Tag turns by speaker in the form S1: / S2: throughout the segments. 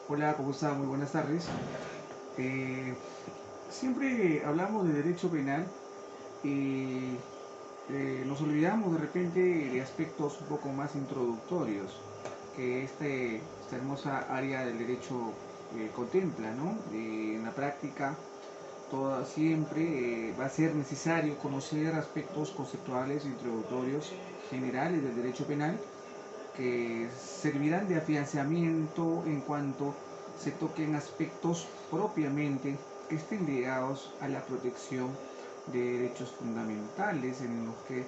S1: Hola, ¿cómo está? Muy buenas tardes. Eh, Siempre hablamos de derecho penal y nos olvidamos de repente de aspectos un poco más introductorios que esta hermosa área del derecho contempla, ¿no? En la práctica, siempre va a ser necesario conocer aspectos conceptuales introductorios generales del derecho penal que servirán de afianzamiento en cuanto se toquen aspectos propiamente que estén ligados a la protección de derechos fundamentales en los que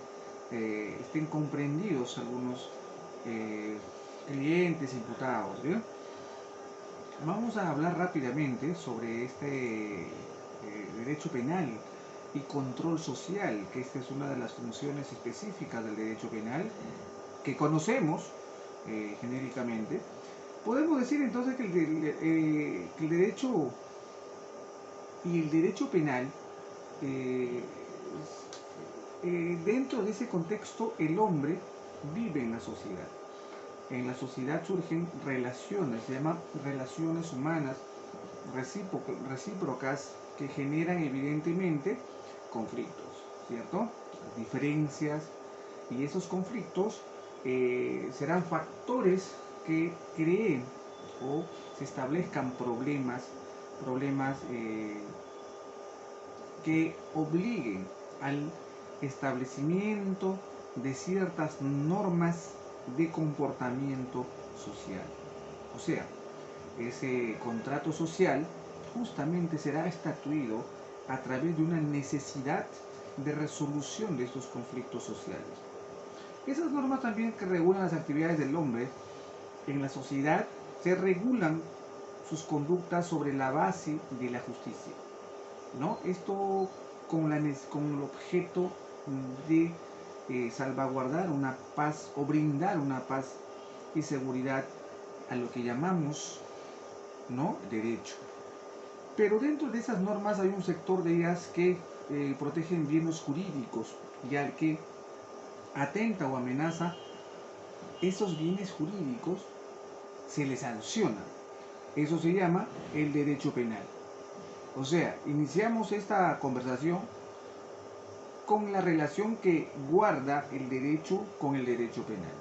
S1: estén comprendidos algunos eh, clientes imputados. ¿Bien? Vamos a hablar rápidamente sobre este derecho penal y control social, que esta es una de las funciones específicas del derecho penal que conocemos genéricamente. Podemos decir entonces que el derecho y el derecho penal, eh, dentro de ese contexto, el hombre vive en la sociedad. En la sociedad surgen relaciones, se llaman relaciones humanas recíprocas que generan evidentemente conflictos, ¿cierto? Diferencias, y esos conflictos serán factores que creen o se establezcan problemas que obliguen al establecimiento de ciertas normas de comportamiento social. O sea, ese contrato social justamente será estatuido a través de una necesidad de resolución de estos conflictos sociales. Esas normas también que regulan las actividades del hombre en la sociedad se regulan sus conductas sobre la base de la justicia, ¿no? Esto con el objeto de salvaguardar una paz o brindar una paz y seguridad a lo que llamamos, ¿no?, derecho. Pero dentro de esas normas hay un sector de ellas que protegen bienes jurídicos y al que atenta o amenaza esos bienes jurídicos se les sanciona. Eso se llama el derecho penal. O sea, iniciamos esta conversación con la relación que guarda el derecho con el derecho penal.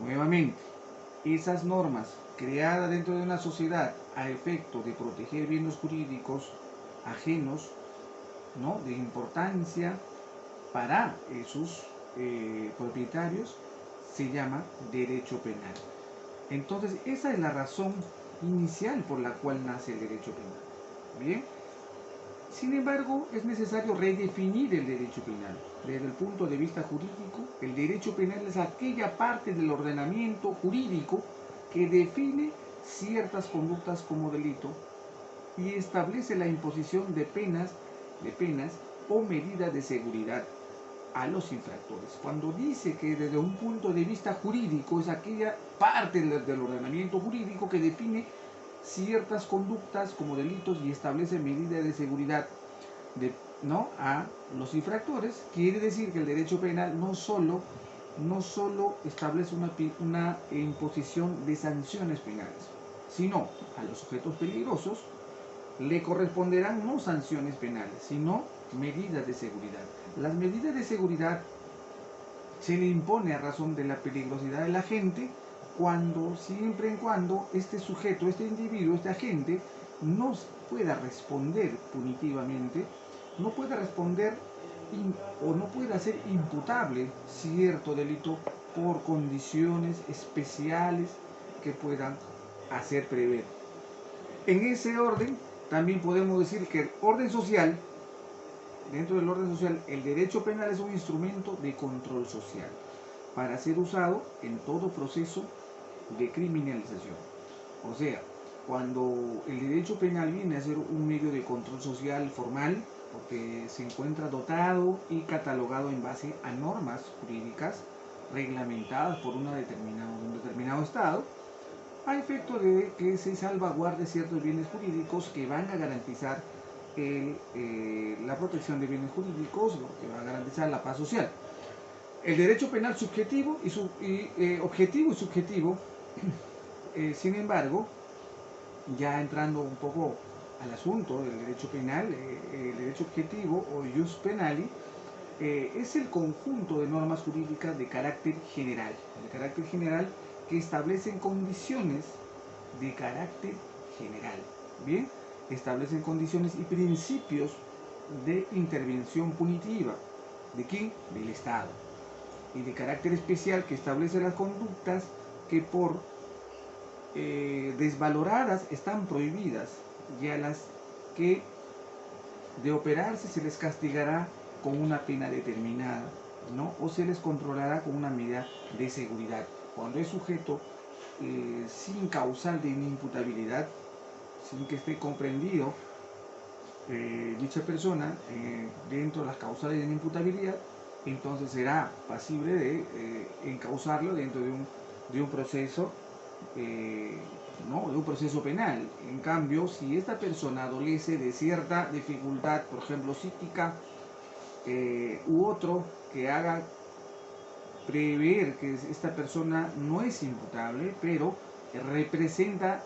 S1: Nuevamente, esas normas creadas dentro de una sociedad a efecto de proteger bienes jurídicos ajenos, ¿no?, de importancia para sus propietarios, se llama derecho penal. Entonces, esa es la razón inicial por la cual nace el derecho penal. Bien, sin embargo, es necesario redefinir el derecho penal. Desde el punto de vista jurídico, el derecho penal es aquella parte del ordenamiento jurídico que define ciertas conductas como delito y establece la imposición de penas o medidas de seguridad a los infractores. Cuando dice que desde un punto de vista jurídico es aquella parte del ordenamiento jurídico que define ciertas conductas como delitos y establece medidas de seguridad ¿no?, a los infractores, quiere decir que el derecho penal no solo establece una imposición de sanciones penales, sino a los sujetos peligrosos le corresponderán no sanciones penales, sino medidas de seguridad. Las medidas de seguridad se le impone a razón de la peligrosidad de la gente siempre y cuando este sujeto, este individuo, este agente no pueda responder punitivamente, no pueda responder o no pueda ser imputable cierto delito por condiciones especiales que puedan hacer prever. En ese orden, también podemos decir que el orden social, dentro del orden social, el derecho penal es un instrumento de control social para ser usado en todo proceso de criminalización. O sea, cuando el derecho penal viene a ser un medio de control social formal, porque se encuentra dotado y catalogado en base a normas jurídicas reglamentadas por un determinado Estado, a efecto de que se salvaguarde ciertos bienes jurídicos que van a garantizar la protección de bienes jurídicos, lo que va a garantizar la paz social. El derecho penal subjetivo objetivo y subjetivo Sin embargo, ya entrando un poco al asunto del derecho penal, el derecho objetivo o jus penali es el conjunto de normas jurídicas de carácter general que establecen condiciones de carácter general, ¿bien? Establecen condiciones y principios de intervención punitiva. ¿De quién? Del Estado. Y de carácter especial que establece las conductas que por desvaloradas están prohibidas y a las que de operarse se les castigará con una pena determinada, ¿no? O se les controlará con una medida de seguridad. Cuando es sujeto sin causal de inimputabilidad, sin que esté comprendido dicha persona dentro de las causales de inimputabilidad, entonces será pasible de encausarlo dentro de un proceso ¿no? de un proceso penal. En cambio, si esta persona adolece de cierta dificultad, por ejemplo psíquica, u otro que haga prever que esta persona no es imputable, pero representa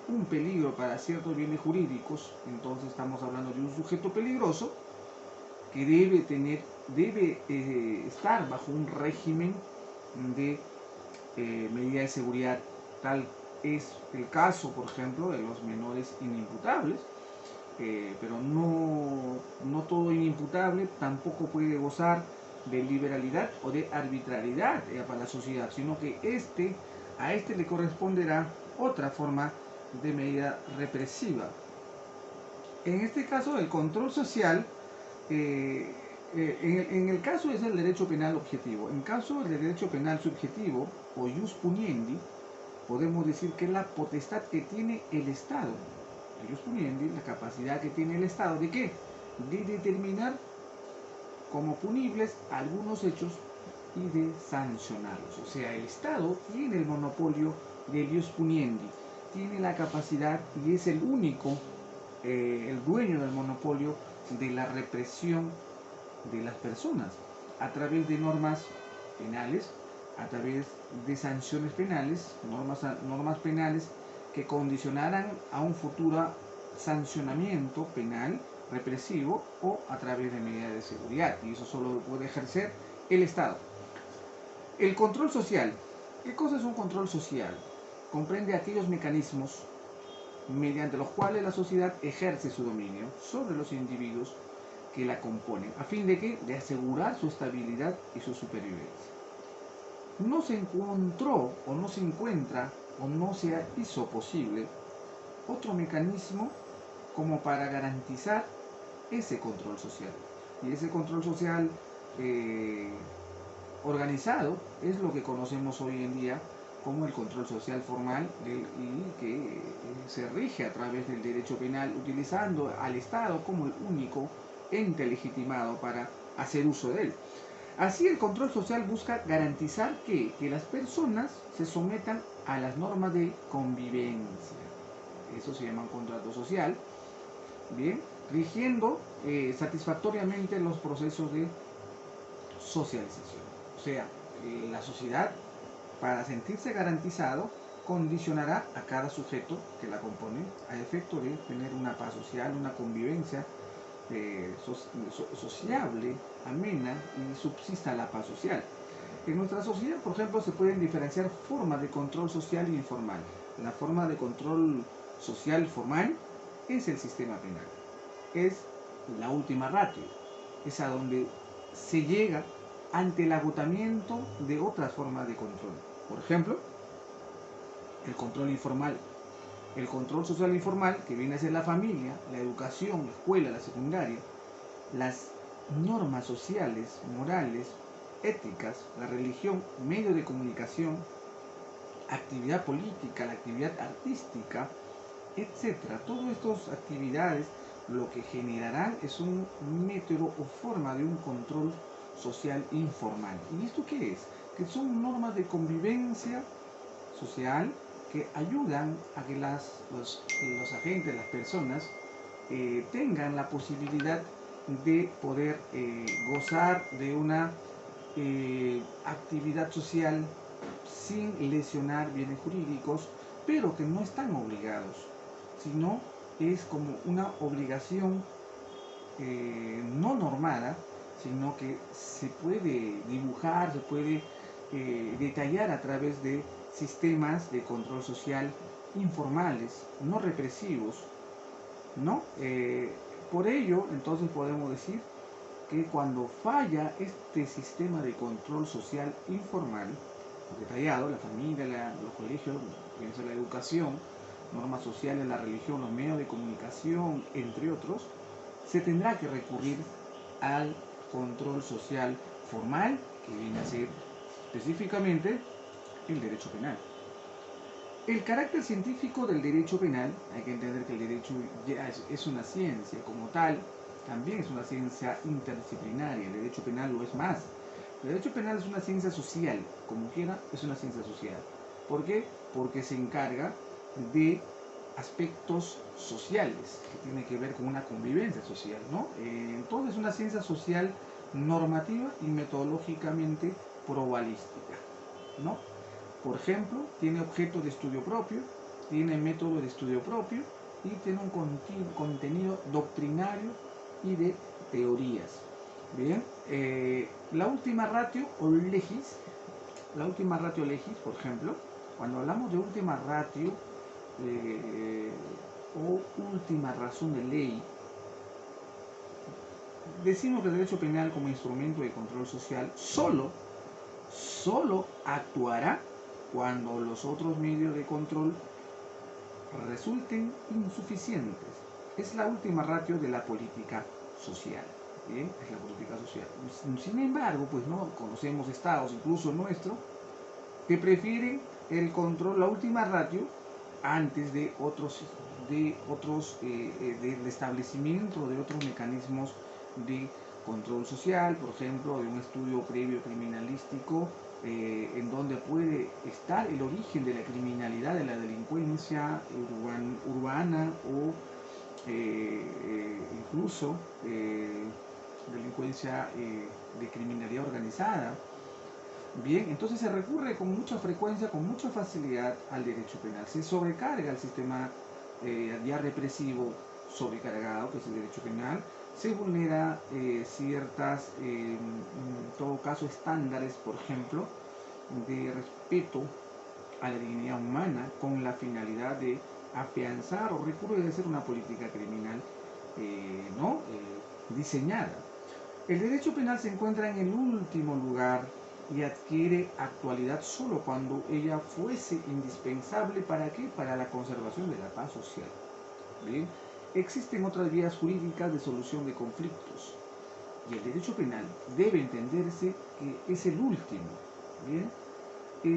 S1: un peligro para ciertos bienes jurídicos, entonces estamos hablando de un sujeto peligroso que debe estar bajo un régimen de medida de seguridad. Tal es el caso, por ejemplo, de los menores inimputables, pero no todo inimputable tampoco puede gozar de liberalidad o de arbitrariedad para la sociedad, sino que a este le corresponderá otra forma de medida represiva. En este caso, el control social, en el caso es el derecho penal objetivo. En caso del derecho penal subjetivo, o jus puniendi, podemos decir que es la potestad que tiene el Estado. El jus puniendi, la capacidad que tiene el Estado, ¿de qué? De determinar como punibles algunos hechos y de sancionarlos. O sea, el Estado tiene el monopolio del jus puniendi, tiene la capacidad y es el único, el dueño del monopolio de la represión de las personas a través de normas penales, a través de sanciones penales, normas penales que condicionarán a un futuro sancionamiento penal represivo o a través de medidas de seguridad, y eso solo lo puede ejercer el Estado. El control social. ¿Qué cosa es un control social? Comprende aquellos mecanismos mediante los cuales la sociedad ejerce su dominio sobre los individuos que la componen, a fin de que de asegurar su estabilidad y su supervivencia. No se encontró o no se encuentra o no se hizo posible otro mecanismo como para garantizar ese control social. Y ese control social organizado es lo que conocemos hoy en día como el control social formal y que se rige a través del derecho penal, utilizando al Estado como el único ente legitimado para hacer uso de él. Así, el control social busca garantizar que las personas se sometan a las normas de convivencia. Eso se llama un contrato social, bien, rigiendo satisfactoriamente los procesos de socialización. O sea, la sociedad, para sentirse garantizado, condicionará a cada sujeto que la compone a efecto de tener una paz social, una convivencia sociable, amena, y subsista la paz social. En nuestra sociedad, por ejemplo, se pueden diferenciar formas de control social e informal. La forma de control social formal es el sistema penal. Es la última ratio. Es a donde se llega ante el agotamiento de otras formas de control. Por ejemplo, el control informal. El control social informal, que viene a ser la familia, la educación, la escuela, la secundaria, las normas sociales, morales, éticas, la religión, medio de comunicación, actividad política, la actividad artística, etc. Todas estas actividades lo que generarán es un método o forma de un control social informal. ¿Y esto qué es? Que son normas de convivencia social que ayudan a que los agentes, las personas, tengan la posibilidad de poder gozar de una actividad social sin lesionar bienes jurídicos, pero que no están obligados, sino es como una obligación no normada, sino que se puede dibujar, se puede detallar a través de sistemas de control social informales, no represivos, ¿no? Por ello, entonces podemos decir que cuando falla este sistema de control social informal, detallado, la familia, los colegios, la educación, normas sociales, la religión, los medios de comunicación, entre otros, se tendrá que recurrir al control social formal, que viene a ser específicamente el derecho penal. El carácter científico del derecho penal, hay que entender que el derecho ya es una ciencia como tal, también es una ciencia interdisciplinaria, el derecho penal lo es más. El derecho penal es una ciencia social, como quiera, es una ciencia social. ¿Por qué? Porque se encarga de aspectos sociales, que tiene que ver con una convivencia social, ¿no? Entonces es una ciencia social normativa y metodológicamente probabilística, ¿no? Por ejemplo, tiene objeto de estudio propio, tiene método de estudio propio y tiene un contenido doctrinario y de teorías. Bien, la última ratio legis, por ejemplo, cuando hablamos de última ratio o última razón de ley, decimos que el derecho penal como instrumento de control social solo actuará cuando los otros medios de control resulten insuficientes. Es la última ratio de la política social. ¿Bien? Es la política social. Sin embargo, pues no conocemos estados, incluso nuestro, que prefieren el control, la última ratio, antes de del establecimiento de otros mecanismos de control social, por ejemplo, de un estudio previo criminalístico, en donde puede estar el origen de la criminalidad, de la delincuencia urbana o incluso delincuencia de criminalidad organizada. Bien, entonces se recurre con mucha frecuencia, con mucha facilidad al derecho penal. Se sobrecarga el sistema ya represivo sobrecargado, que es el derecho penal. Se vulnera ciertas, en todo caso, estándares, por ejemplo, de respeto a la dignidad humana con la finalidad de afianzar o recrudecer una política criminal diseñada. El derecho penal se encuentra en el último lugar y adquiere actualidad solo cuando ella fuese indispensable. ¿Para qué? Para la conservación de la paz social. ¿Bien? Existen otras vías jurídicas de solución de conflictos y el derecho penal debe entenderse que es el último. ¿Bien?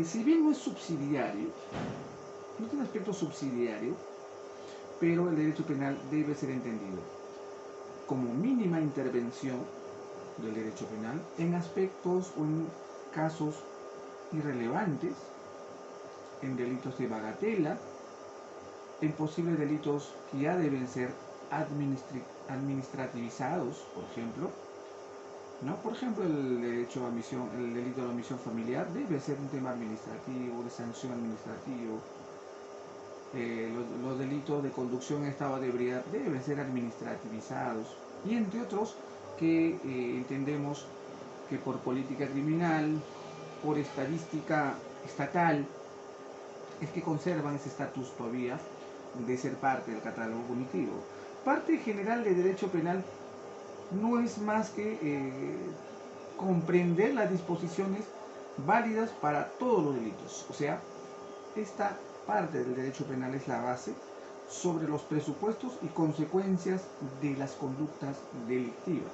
S1: Si bien no es subsidiario, no tiene aspecto subsidiario, pero el derecho penal debe ser entendido como mínima intervención del derecho penal en aspectos o en casos irrelevantes, en delitos de bagatela, en posibles delitos que ya deben ser administrativizados, por ejemplo, ¿no? Por ejemplo, el delito de omisión familiar debe ser un tema administrativo, de sanción administrativa. Los delitos de conducción en estado de ebriedad deben ser administrativizados, y entre otros que entendemos que por política criminal, por estadística estatal, es que conservan ese estatus todavía de ser parte del catálogo punitivo. Parte general de derecho penal no es más que comprender las disposiciones válidas para todos los delitos. O sea, esta parte del derecho penal es la base sobre los presupuestos y consecuencias de las conductas delictivas.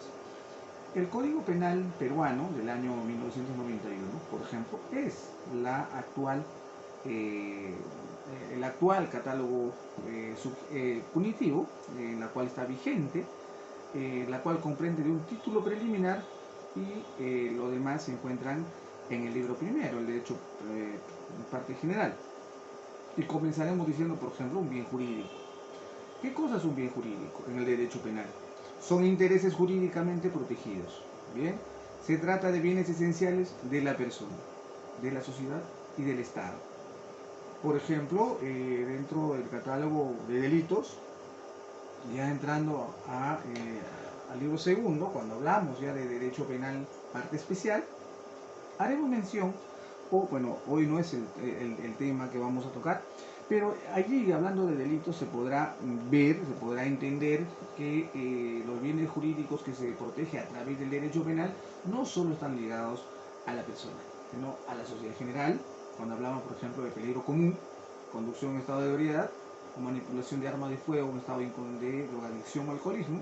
S1: El Código Penal peruano del año 1991, por ejemplo, es el actual catálogo punitivo, la cual está vigente, la cual comprende de un título preliminar y lo demás se encuentran en el libro primero, el derecho parte general. Y comenzaremos diciendo, por ejemplo, un bien jurídico. ¿Qué cosa es un bien jurídico en el derecho penal? Son intereses jurídicamente protegidos. Bien, se trata de bienes esenciales de la persona, de la sociedad y del Estado. Por ejemplo, dentro del catálogo de delitos, ya entrando al libro segundo, cuando hablamos ya de derecho penal parte especial, haremos mención, o bueno, hoy no es el tema que vamos a tocar, pero allí hablando de delitos se podrá ver, se podrá entender que los bienes jurídicos que se protege a través del derecho penal no solo están ligados a la persona, sino a la sociedad general. Cuando hablamos, por ejemplo, de peligro común, conducción en estado de ebriedad, o manipulación de armas de fuego en estado de drogadicción o alcoholismo,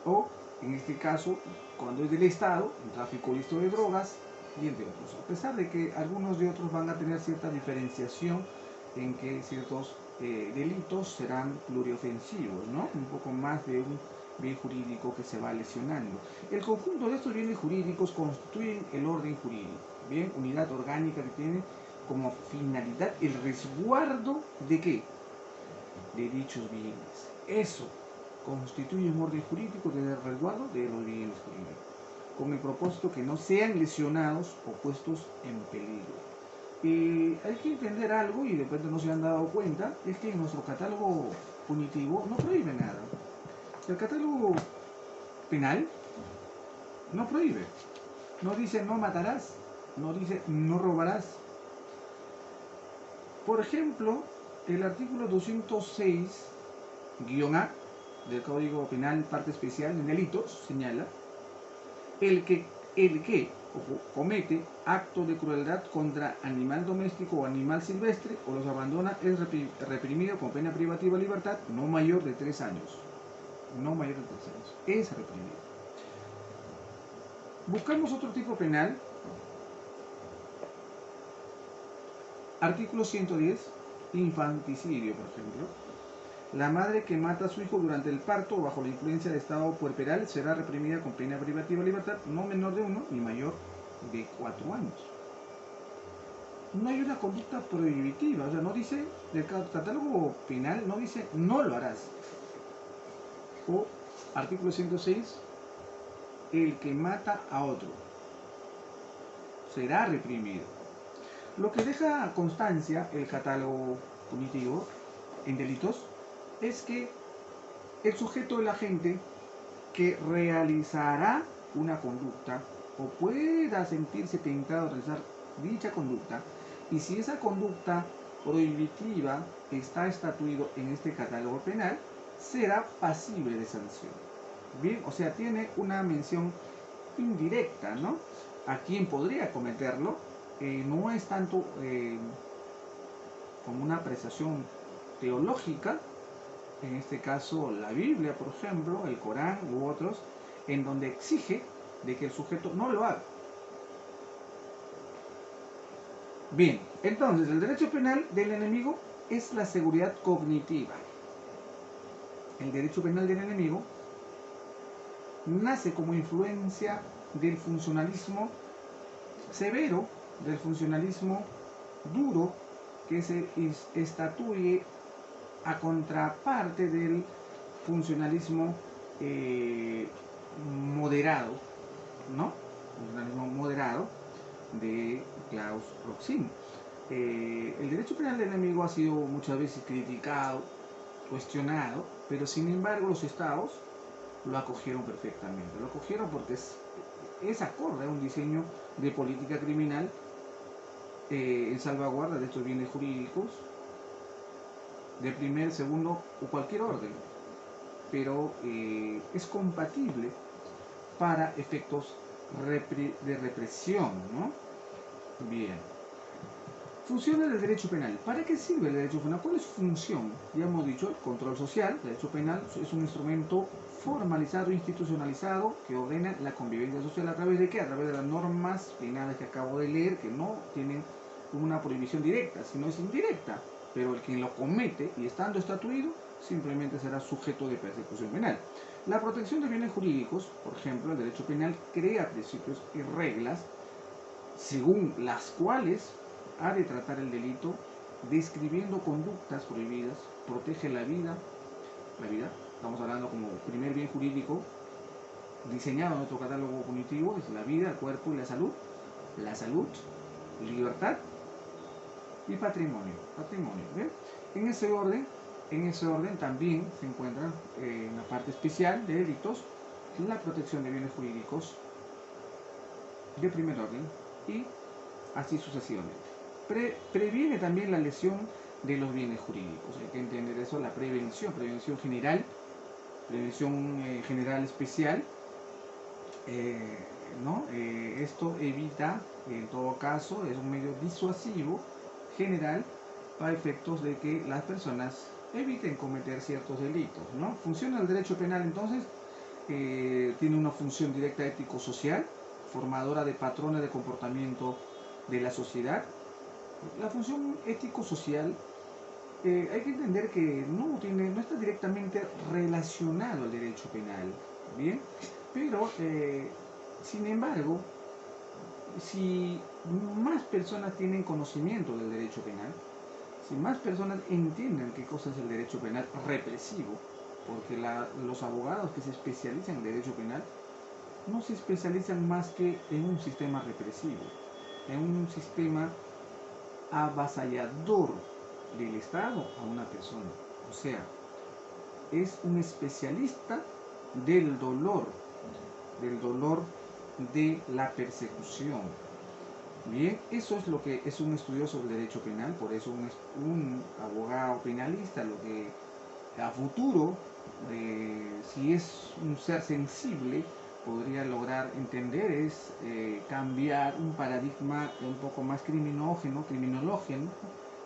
S1: o en este caso, cuando es del Estado, el tráfico ilícito de drogas y entre otros. A pesar de que algunos de otros van a tener cierta diferenciación en que ciertos delitos serán pluriofensivos, ¿no? Un poco más de un bien jurídico que se va lesionando. El conjunto de estos bienes jurídicos constituyen el orden jurídico, bien, unidad orgánica que tiene como finalidad el resguardo de ¿qué? De dichos bienes. Eso constituye un orden jurídico de resguardo de los bienes jurídicos, con el propósito que no sean lesionados o puestos en peligro. Hay que entender algo, y de repente no se han dado cuenta, es que en nuestro catálogo punitivo no prohíbe nada. El catálogo penal no prohíbe. No dice no matarás, no dice no robarás. Por ejemplo, el artículo 206-A del Código Penal, parte especial en delitos, señala el que comete acto de crueldad contra animal doméstico o animal silvestre o los abandona es reprimido con pena privativa de libertad no mayor de 3 años. No mayor de 3 años. Es reprimido. Buscamos otro tipo penal. Artículo 110, infanticidio, por ejemplo. La madre que mata a su hijo durante el parto o bajo la influencia de estado puerperal será reprimida con pena privativa de libertad no menor de 1 ni mayor de 4 años. No hay una conducta prohibitiva, o sea, no dice, el catálogo penal no dice no lo harás. O artículo 106, el que mata a otro será reprimido. Lo que deja constancia el catálogo punitivo en delitos es que el sujeto es la gente que realizará una conducta o pueda sentirse tentado a realizar dicha conducta, y si esa conducta prohibitiva está estatuido en este catálogo penal, será pasible de sanción. Bien, o sea, tiene una mención indirecta, ¿no? A quien podría cometerlo, no es tanto como una apreciación teológica, en este caso la Biblia, por ejemplo, el Corán u otros, en donde exige de que el sujeto no lo haga. Bien, entonces el derecho penal del enemigo es la seguridad cognitiva. El derecho penal del enemigo nace como influencia del funcionalismo severo, del funcionalismo duro, que se estatúe a contraparte del funcionalismo moderado, ¿no? Funcionalismo moderado de Klaus Roxin. El derecho penal del enemigo ha sido muchas veces criticado, cuestionado, pero sin embargo los estados lo acogieron perfectamente. Lo acogieron porque es acorde a un diseño de política criminal en salvaguarda de estos bienes jurídicos de primer, segundo o cualquier orden, pero es compatible para efectos de represión, ¿no? Bien. Funciones del derecho penal. ¿Para qué sirve el derecho penal? ¿Cuál es su función? Ya hemos dicho, el control social. El derecho penal es un instrumento formalizado, institucionalizado, que ordena la convivencia social. ¿A través de qué? A través de las normas penales que acabo de leer, que no tienen una prohibición directa, sino es indirecta. Pero el quien lo comete, y estando estatuido, simplemente será sujeto de persecución penal. La protección de bienes jurídicos, por ejemplo, el derecho penal crea principios y reglas según las cuales ha de tratar el delito, describiendo conductas prohibidas, protege la vida, estamos hablando como primer bien jurídico diseñado en nuestro catálogo punitivo, es la vida, el cuerpo y la salud, libertad, y patrimonio. ¿Bien? En ese orden también se encuentran en la parte especial de delitos la protección de bienes jurídicos de primer orden y así sucesivamente. Previene también la lesión de los bienes jurídicos. Hay que entender eso, la prevención general, prevención general especial. ¿No? Esto evita, en todo caso, es un medio disuasivo general para efectos de que las personas eviten cometer ciertos delitos, ¿no? Funciona el derecho penal entonces, tiene una función directa ético-social, formadora de patrones de comportamiento de la sociedad. La función ético-social hay que entender que no está directamente relacionado al derecho penal, ¿bien? Pero, sin embargo, si más personas tienen conocimiento del derecho penal, si más personas entienden qué cosa es el derecho penal represivo, porque los abogados que se especializan en derecho penal no se especializan más que en un sistema represivo, en un sistema avasallador del Estado a una persona. O sea, es un especialista del dolor de la persecución. Bien, eso es lo que es un estudioso del derecho penal, por eso un abogado penalista, lo que a futuro, si es un ser sensible, podría lograr entender es cambiar un paradigma un poco más criminógeno,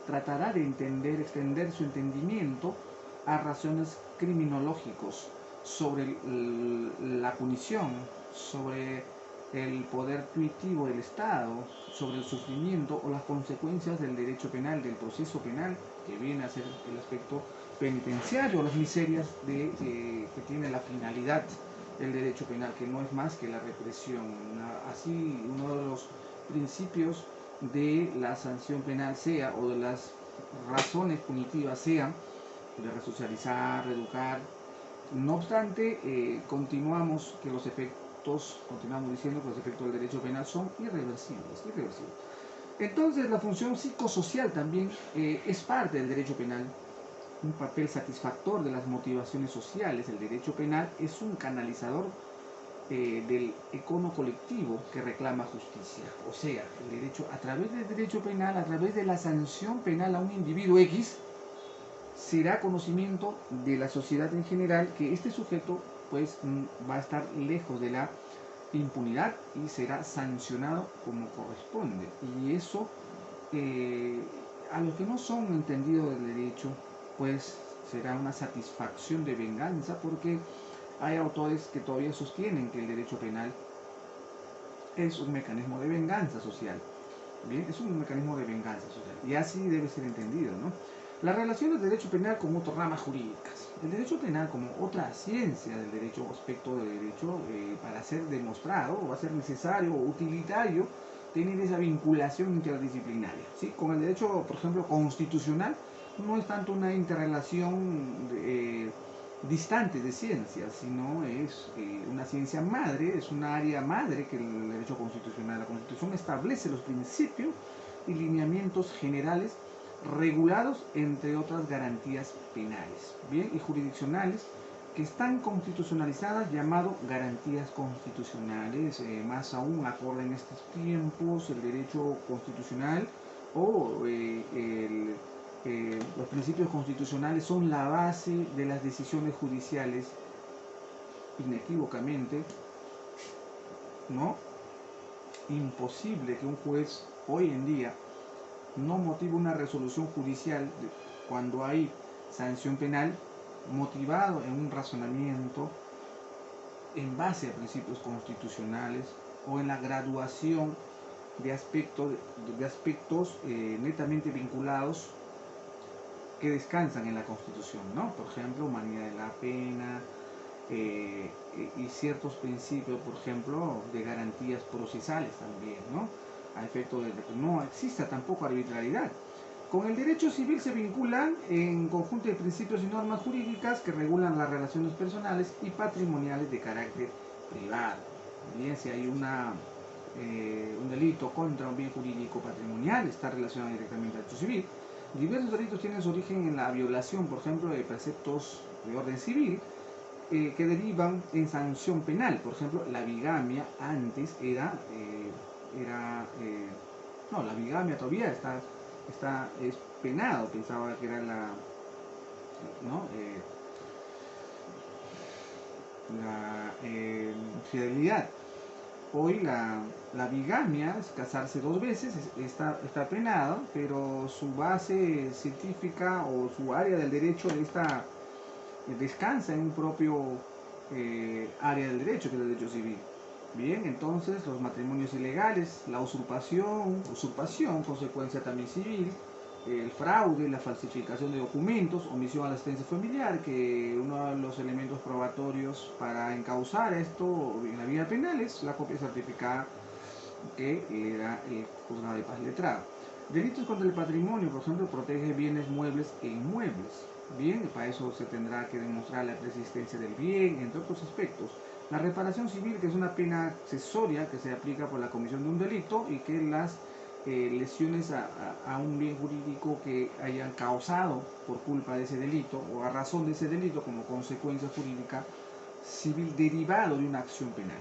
S1: tratará de extender su entendimiento a razones criminológicos sobre la punición, sobre el poder tuitivo del Estado, sobre el sufrimiento o las consecuencias del derecho penal, del proceso penal, que viene a ser el aspecto penitenciario, las miserias que tiene la finalidad del derecho penal, que no es más que la represión. Así, uno de los principios de la sanción penal sea, o de las razones punitivas sean, de resocializar, reeducar. No obstante, continuamos diciendo que los efectos del derecho penal son irreversibles. Entonces, la función psicosocial también es parte del derecho penal, un papel satisfactor de las motivaciones sociales. El derecho penal es un canalizador del econo colectivo que reclama justicia. O sea, el derecho, a través del derecho penal, a través de la sanción penal a un individuo X, será conocimiento de la sociedad en general que este sujeto pues va a estar lejos de la impunidad y será sancionado como corresponde. Y eso, a los que no son entendidos del derecho, pues será una satisfacción de venganza, porque hay autores que todavía sostienen que el derecho penal es un mecanismo de venganza social. Bien, es un mecanismo de venganza social y así debe ser entendido, ¿no? La relación del derecho penal con otras ramas jurídicas. El derecho penal, como otra ciencia del derecho, aspecto del derecho, para ser demostrado, o va a ser necesario o utilitario tener esa vinculación interdisciplinaria, ¿sí? Con el derecho, por ejemplo, constitucional, no es tanto una interrelación distante de ciencias, sino es una ciencia madre, es una área madre que el derecho constitucional. La Constitución establece los principios y lineamientos generales regulados, entre otras garantías penales, bien, y jurisdiccionales, que están constitucionalizadas, llamado garantías constitucionales. Más aún acorde en estos tiempos el derecho constitucional o los principios constitucionales son la base de las decisiones judiciales, inequívocamente, ¿no? Imposible que un juez hoy en día no motive una resolución judicial cuando hay sanción penal motivado en un razonamiento en base a principios constitucionales o en la graduación de aspectos netamente vinculados que descansan en la Constitución, ¿no? Por ejemplo, humanidad de la pena y ciertos principios, por ejemplo, de garantías procesales también, ¿no? A efecto de que no exista tampoco arbitrariedad. Con el derecho civil se vinculan en conjunto de principios y normas jurídicas que regulan las relaciones personales y patrimoniales de carácter privado. Bien, si hay una un delito contra un bien jurídico patrimonial está relacionado directamente al derecho civil. Diversos delitos tienen su origen en la violación, por ejemplo, de preceptos de orden civil que derivan en sanción penal. Por ejemplo, la bigamia antes no, la bigamia todavía es penado, pensaba que era ¿no? La fidelidad. Hoy la bigamia es casarse 2 veces, está penado, pero su base científica o su área del derecho descansa en un propio área del derecho, que es el derecho civil. Bien, entonces los matrimonios ilegales, la usurpación, consecuencia también civil, el fraude, la falsificación de documentos, omisión a la asistencia familiar, que uno de los elementos probatorios para encauzar esto en la vía penal es la copia certificada que era el juzgado de paz letrado. Delitos contra el patrimonio, por ejemplo, protege bienes muebles e inmuebles. Bien, para eso se tendrá que demostrar la persistencia del bien, entre otros aspectos. La reparación civil, que es una pena accesoria que se aplica por la comisión de un delito y que las lesiones a un bien jurídico que hayan causado por culpa de ese delito o a razón de ese delito como consecuencia jurídica civil derivado de una acción penal.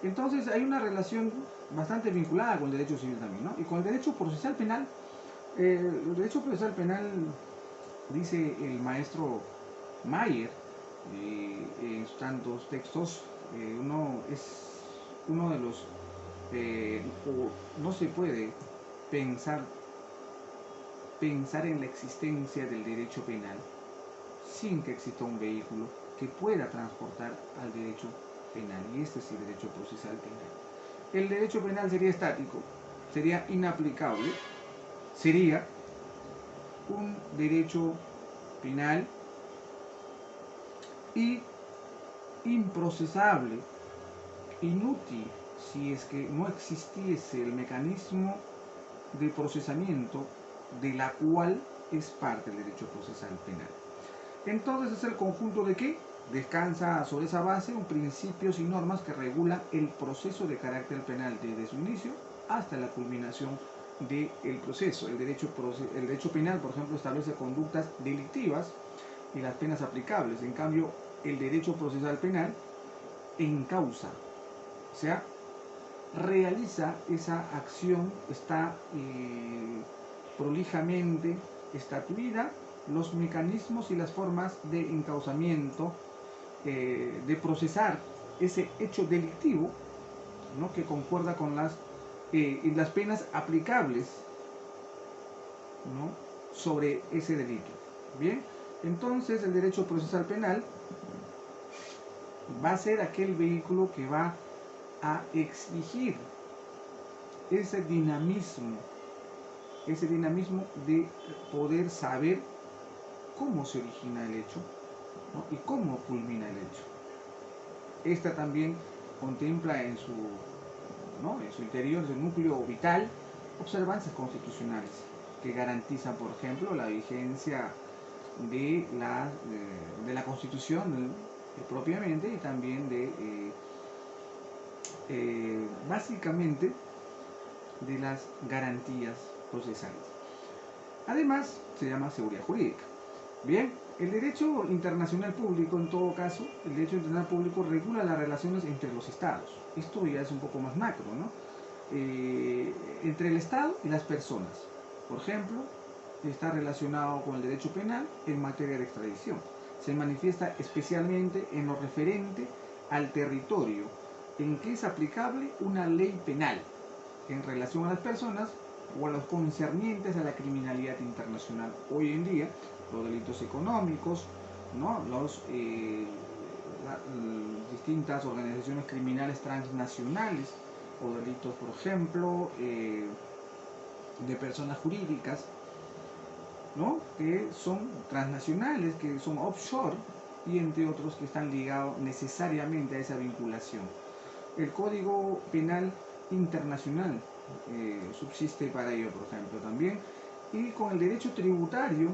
S1: Entonces hay una relación bastante vinculada con el derecho civil también, ¿no? Y con el derecho procesal penal, el derecho procesal penal, dice el maestro Mayer en tantos textos, uno de los, no se puede pensar en la existencia del derecho penal sin que exista un vehículo que pueda transportar al derecho penal, y este es el derecho procesal penal. El derecho penal sería estático, sería inaplicable, sería un derecho penal y improcesable, inútil, si es que no existiese el mecanismo de procesamiento de la cual es parte el derecho procesal penal. Entonces es el conjunto de que descansa sobre esa base un principios y normas que regulan el proceso de carácter penal desde su inicio hasta la culminación del proceso. El derecho penal, por ejemplo, establece conductas delictivas y las penas aplicables. En cambio, el derecho procesal penal encausa, o sea, realiza esa acción, está prolijamente estatuida los mecanismos y las formas de encauzamiento, de procesar ese hecho delictivo, ¿no? Que concuerda con las penas aplicables, ¿no? Sobre ese delito. Bien, entonces el derecho procesal penal va a ser aquel vehículo que va a exigir ese dinamismo de poder saber cómo se origina el hecho, ¿no? Y cómo culmina el hecho. Esta también contempla en su interior, en su núcleo vital, observancias constitucionales que garantizan, por ejemplo, la vigencia de la Constitución propiamente, y también básicamente de las garantías procesales. Además, se llama seguridad jurídica. Bien, el derecho internacional público, en todo caso, el derecho internacional público regula las relaciones entre los estados. Esto ya es un poco más macro, ¿no? Entre el Estado y las personas. Por ejemplo, está relacionado con el derecho penal en materia de extradición. Se manifiesta especialmente en lo referente al territorio en que es aplicable una ley penal en relación a las personas o a los concernientes a la criminalidad internacional. Hoy en día, los delitos económicos, ¿no? Las distintas organizaciones criminales transnacionales o delitos, por ejemplo, de personas jurídicas, ¿no? Que son transnacionales, que son offshore, y entre otros que están ligados necesariamente a esa vinculación. El Código Penal Internacional subsiste para ello, por ejemplo, también. Y con el derecho tributario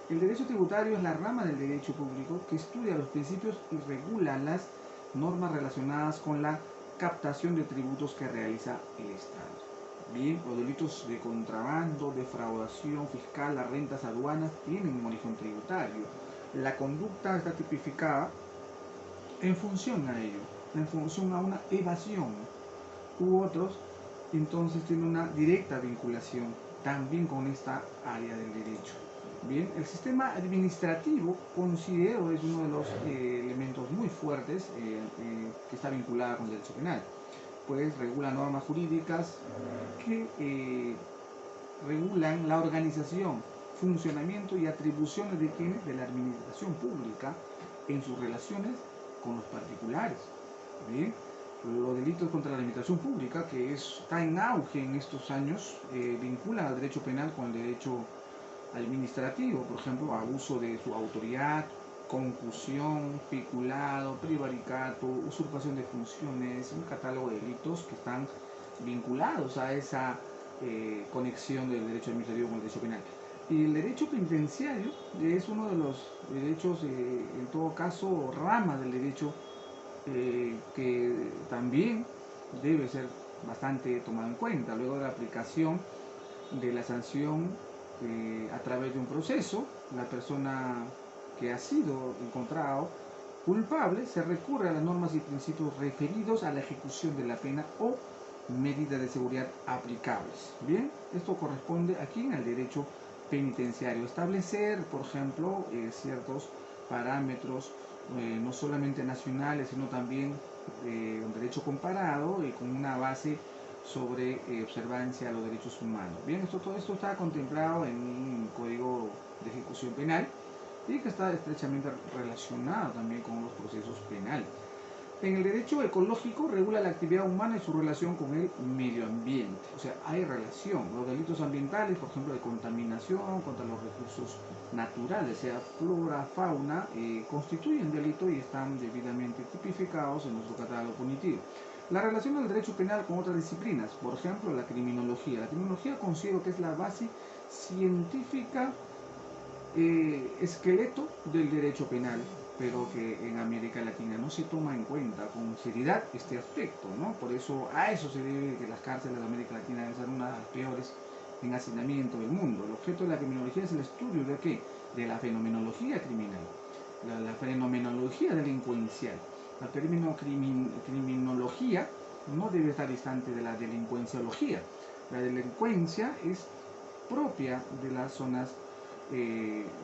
S1: es la rama del derecho público que estudia los principios y regula las normas relacionadas con la captación de tributos que realiza el Estado. Bien, los delitos de contrabando, defraudación fiscal, las rentas aduanas tienen un origen tributario. La conducta está tipificada en función a ello, en función a una evasión u otros, entonces tiene una directa vinculación también con esta área del derecho. Bien, el sistema administrativo considero es uno de los elementos muy fuertes que está vinculado con el derecho penal, pues regula normas jurídicas que regulan la organización, funcionamiento y atribuciones de quienes de la administración pública en sus relaciones con los particulares. Bien, los delitos contra la administración pública, que está en auge en estos años, vinculan al derecho penal con el derecho administrativo, por ejemplo, abuso de su autoridad, concusión, peculado, prevaricato, usurpación de funciones, un catálogo de delitos que están vinculados a esa conexión del derecho administrativo con el derecho penal. Y el derecho penitenciario es uno de los derechos, en todo caso, rama del derecho que también debe ser bastante tomado en cuenta luego de la aplicación de la sanción a través de un proceso. La persona que ha sido encontrado culpable se recurre a las normas y principios referidos a la ejecución de la pena o medidas de seguridad aplicables. Bien, esto corresponde aquí al derecho penitenciario, establecer, por ejemplo, ciertos parámetros no solamente nacionales, sino también un derecho comparado con una base sobre observancia a los derechos humanos. Bien, todo esto está contemplado en un código de ejecución penal y que está estrechamente relacionado también con los procesos penales. En el derecho ecológico regula la actividad humana y su relación con el medio ambiente. O sea, hay relación. Los delitos ambientales, por ejemplo, de contaminación contra los recursos naturales, sea flora, fauna, constituyen delito y están debidamente tipificados en nuestro catálogo punitivo. La relación del derecho penal con otras disciplinas, por ejemplo, la criminología. La criminología considero que es la base científica, esqueleto del derecho penal, pero que en América Latina no se toma en cuenta con seriedad este aspecto, ¿no? Por eso a eso se debe que las cárceles de América Latina deben ser una de las peores en hacinamiento del mundo. El objeto de la criminología es el estudio de qué? De la fenomenología criminal, la fenomenología delincuencial. El término criminología no debe estar distante de la delincuenciología. La delincuencia es propia de las zonas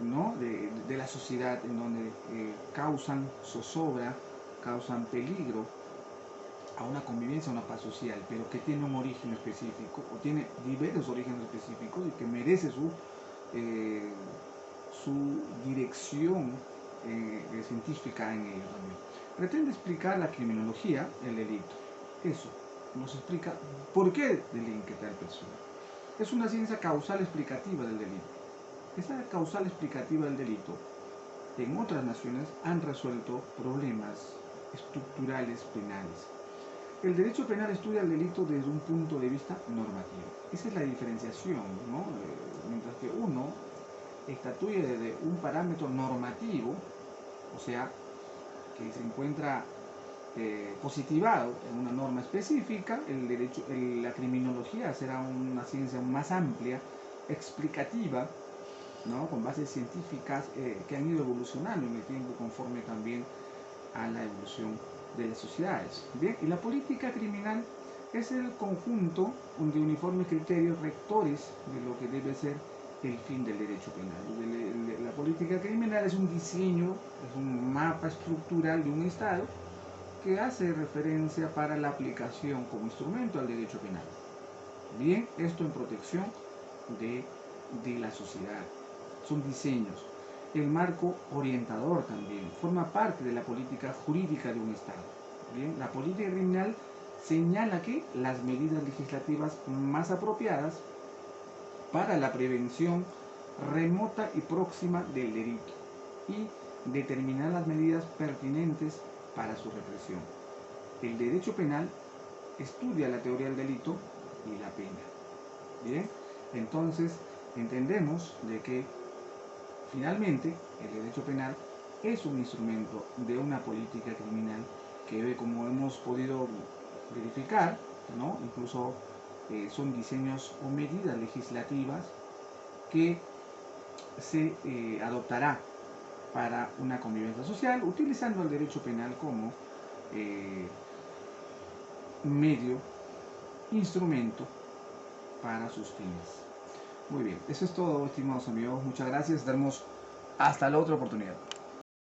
S1: ¿no? de la sociedad en donde causan zozobra, causan peligro a una convivencia, a una paz social, pero que tiene un origen específico o tiene diversos orígenes específicos y que merece su dirección científica en ello también. Pretende explicar la criminología, el delito. Eso nos explica por qué delinque tal persona. Es una ciencia causal explicativa del delito. Esa causal explicativa del delito en otras naciones han resuelto problemas estructurales penales. El derecho penal estudia el delito desde un punto de vista normativo. Esa es la diferenciación, ¿no? Mientras que uno estatuye desde un parámetro normativo, o sea, que se encuentra positivado en una norma específica, la criminología será una ciencia más amplia, explicativa, ¿no? Con bases científicas que han ido evolucionando en el tiempo conforme también a la evolución de las sociedades. Bien, y la política criminal es el conjunto de uniformes criterios rectores de lo que debe ser el fin del derecho penal. La política criminal es un diseño, es un mapa estructural de un Estado que hace referencia para la aplicación como instrumento al derecho penal. Bien, esto en protección de la sociedad. Son diseños. El marco orientador también forma parte de la política jurídica de un Estado. Bien, la política criminal señala que las medidas legislativas más apropiadas para la prevención remota y próxima del delito y determinar las medidas pertinentes para su represión. El derecho penal estudia la teoría del delito y la pena. Bien, entonces entendemos de que finalmente el derecho penal es un instrumento de una política criminal que, como hemos podido verificar, ¿no? Incluso son diseños o medidas legislativas que se adoptará para una convivencia social, utilizando el derecho penal como medio, instrumento para sus fines. Muy bien, eso es todo, estimados amigos. Muchas gracias. Nos vemos hasta la otra oportunidad.